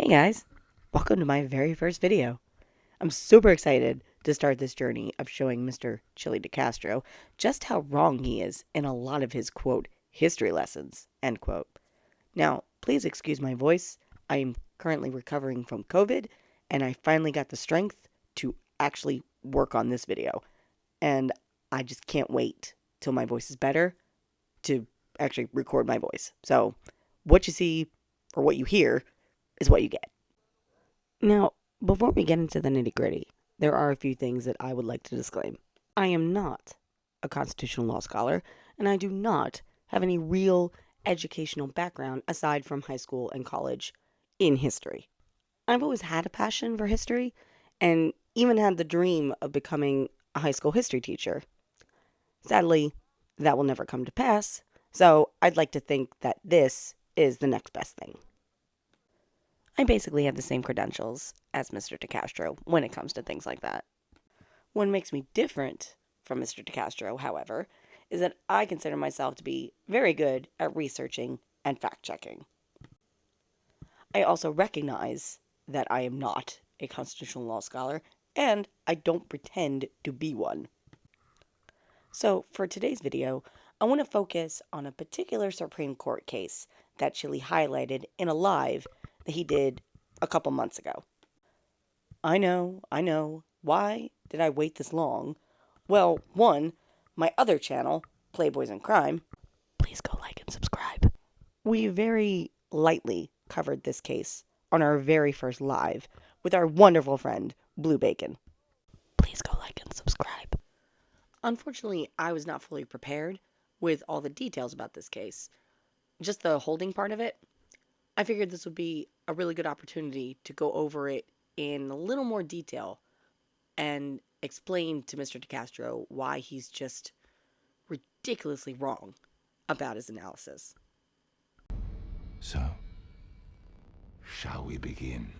Hey guys, welcome to my very first video. I'm super excited to start this journey of showing Mr. Chili DeCastro just how wrong he is in a lot of his, quote, history lessons, end quote. Now, please excuse my voice. I am currently recovering from COVID, and I finally got the strength to actually work on this video. And I just can't wait till my voice is better to actually record my voice. So, what you see or what you hear is what you get. Now, before we get into the nitty gritty, there are a few things that I would like to disclaim. I am not a constitutional law scholar, and I do not have any real educational background aside from high school and college in history. I've always had a passion for history, and even had the dream of becoming a high school history teacher. Sadly, that will never come to pass, so I'd like to think that this is the next best thing. I basically have the same credentials as Mr. DeCastro when it comes to things like that. What makes me different from Mr. DeCastro, however, is that I consider myself to be very good at researching and fact-checking. I also recognize that I am not a constitutional law scholar, and I don't pretend to be one. So, for today's video, I want to focus on a particular Supreme Court case that Chili highlighted in a live that he did a couple months ago. I know. Why did I wait this long? Well, one, my other channel, Playboys in Crime, please go like and subscribe. We very lightly covered this case on our very first live with our wonderful friend, Blue Bacon. Please go like and subscribe. Unfortunately, I was not fully prepared with all the details about this case. Just the holding part of it. I figured this would be a really good opportunity to go over it in a little more detail and explain to Mr. DeCastro why he's just ridiculously wrong about his analysis. So, shall we begin?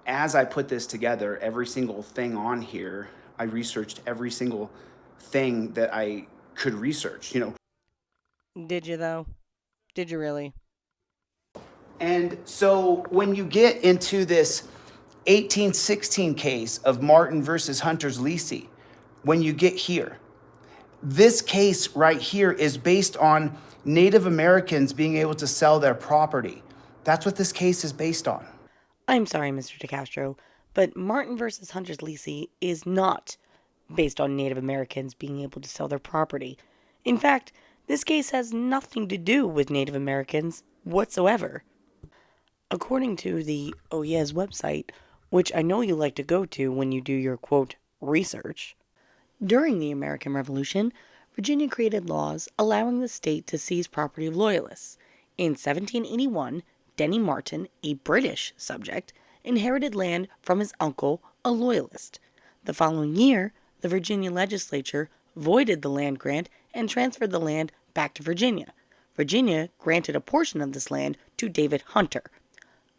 As I put this together, every single thing on here, I researched every single thing that I could research, Did you, though? Did you really? And so when you get into this 1816 case of Martin versus Hunter's Lesse, when you get here, this case right here is based on Native Americans being able to sell their property. That's what this case is based on. I'm sorry, Mr. DeCastro, but Martin versus Hunter's Lesse is not based on Native Americans being able to sell their property. In fact, this case has nothing to do with Native Americans whatsoever. According to the OYES website, which I know you like to go to when you do your, quote, research, during the American Revolution, Virginia created laws allowing the state to seize property of loyalists. In 1781, Denny Martin, a British subject, inherited land from his uncle, a loyalist. The following year, the Virginia legislature voided the land grant and transferred the land back to Virginia. Virginia granted a portion of this land to David Hunter.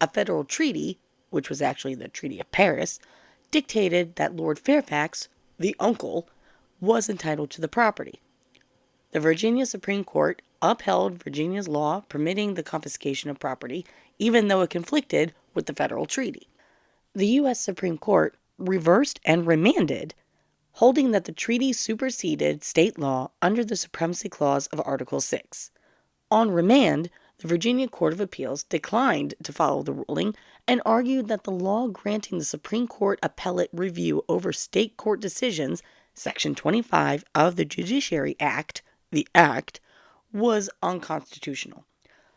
A federal treaty, which was actually the Treaty of Paris, dictated that Lord Fairfax, the uncle, was entitled to the property. The Virginia Supreme Court upheld Virginia's law permitting the confiscation of property, even though it conflicted with the federal treaty. The U.S. Supreme Court reversed and remanded, holding that the treaty superseded state law under the Supremacy Clause of Article 6. On remand, the Virginia Court of Appeals declined to follow the ruling and argued that the law granting the Supreme Court appellate review over state court decisions, Section 25 of the Judiciary Act, the Act, was unconstitutional.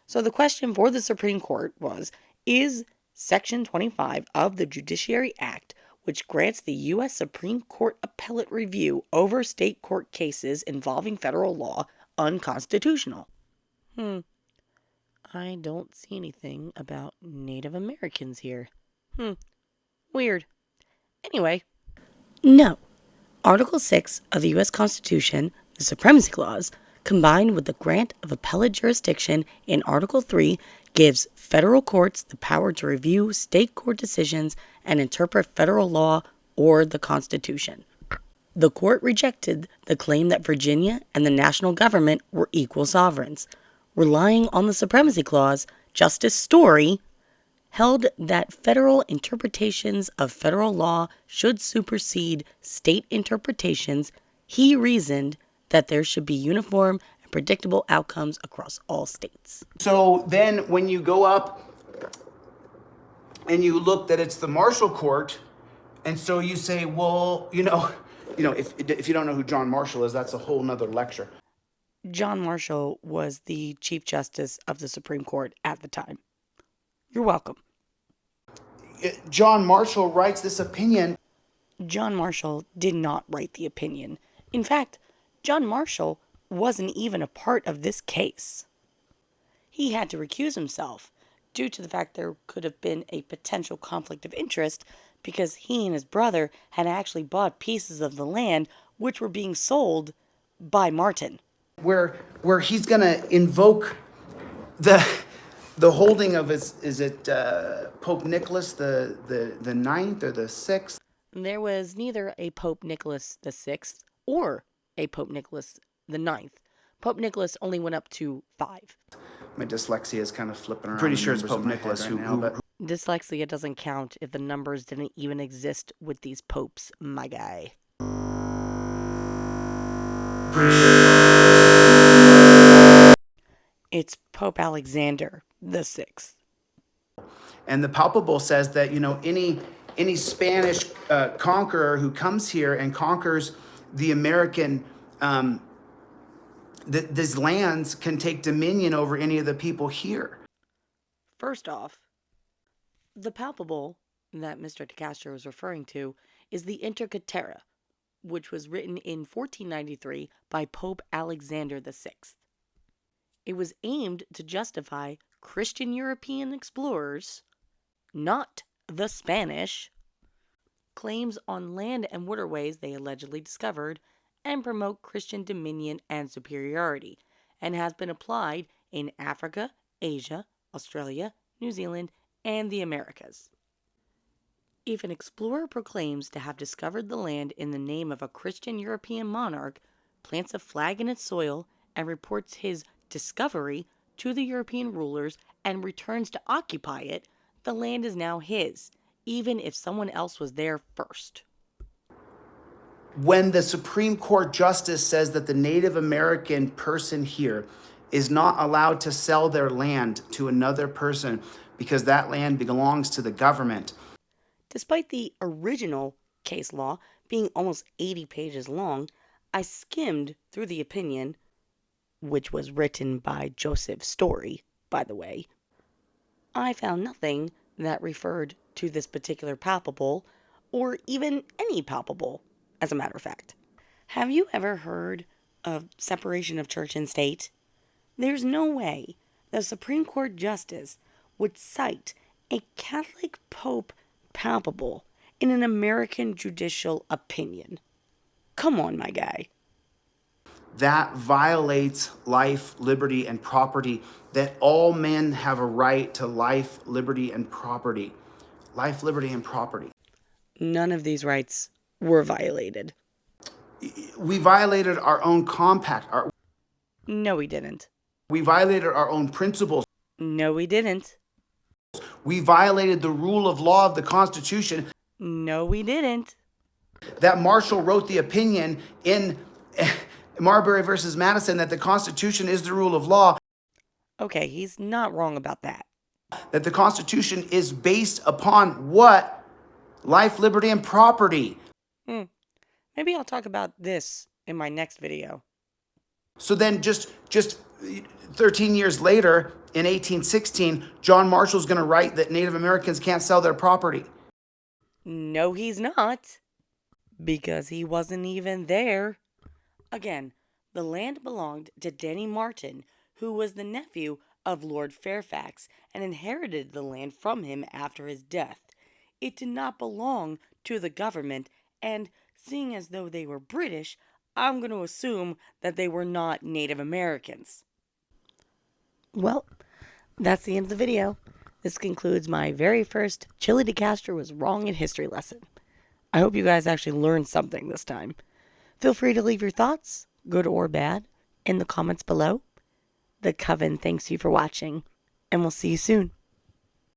So the question for the Supreme Court was, is Section 25 of the Judiciary Act, which grants the U.S. Supreme Court appellate review over state court cases involving federal law, unconstitutional? I don't see anything about Native Americans here. Weird. Anyway, no. Article 6 of the U.S. Constitution, the Supremacy Clause, combined with the grant of appellate jurisdiction in Article 3, gives federal courts the power to review state court decisions and interpret federal law or the Constitution. The court rejected the claim that Virginia and the national government were equal sovereigns. Relying on the Supremacy Clause, Justice Story held that federal interpretations of federal law should supersede state interpretations, he reasoned that there should be uniform and predictable outcomes across all states. So then when you go up and you look that it's the Marshall Court, and so you say, well, if you don't know who John Marshall is, that's a whole nother lecture. John Marshall was the Chief Justice of the Supreme Court at the time. You're welcome. John Marshall writes this opinion. John Marshall did not write the opinion. In fact, John Marshall wasn't even a part of this case. He had to recuse himself due to the fact there could have been a potential conflict of interest because he and his brother had actually bought pieces of the land which were being sold by Martin. Where he's going to invoke the holding of Pope Nicholas the ninth or the sixth. There was neither a Pope Nicholas the Sixth or a Pope Nicholas the Ninth. Pope Nicholas only went up to 5. My dyslexia is kind of flipping around. Pretty sure it's Pope Nicholas Dyslexia doesn't count if the numbers didn't even exist with these popes, my guy. It's Pope Alexander the Sixth. And the palpable says that, any Spanish conqueror who comes here and conquers the American, these lands can take dominion over any of the people here. First off, the palpable that Mr. DeCastro was referring to is the Intercatera, which was written in 1493 by Pope Alexander VI. It was aimed to justify Christian European explorers, not the Spanish, claims on land and waterways they allegedly discovered, and promote Christian dominion and superiority, and has been applied in Africa, Asia, Australia, New Zealand, and the Americas. If an explorer proclaims to have discovered the land in the name of a Christian European monarch, plants a flag in its soil, and reports his discovery to the European rulers and returns to occupy it, the land is now his, even if someone else was there first. When the Supreme Court Justice says that the Native American person here is not allowed to sell their land to another person because that land belongs to the government. Despite the original case law being almost 80 pages long, I skimmed through the opinion, which was written by Joseph Story, by the way. I found nothing that referred to this particular palpable, or even any palpable, as a matter of fact. Have you ever heard of separation of church and state? There's no way the Supreme Court Justice would cite a Catholic Pope palpable in an American judicial opinion. Come on, my guy. That violates life, liberty, and property, that all men have a right to life, liberty, and property. Life, liberty, and property. None of these rights were violated. We violated our own compact. No, we didn't. We violated our own principles. No, we didn't. We violated the rule of law of the Constitution. No, we didn't. That Marshall wrote the opinion in Marbury versus Madison that the Constitution is the rule of law. Okay, he's not wrong about that. That the Constitution is based upon what? Life, liberty, and property. Maybe I'll talk about this in my next video. So then just 13 years later, in 1816, John Marshall's going to write that Native Americans can't sell their property. No, he's not. Because he wasn't even there. Again, the land belonged to Denny Martin, who was the nephew of Lord Fairfax and inherited the land from him after his death. It did not belong to the government, and seeing as though they were British, I'm going to assume that they were not Native Americans. Well, that's the end of the video. This concludes my very first Chili DeCastro was wrong in history lesson. I hope you guys actually learned something this time. Feel free to leave your thoughts, good or bad, in the comments below. The Coven thanks you for watching, and we'll see you soon.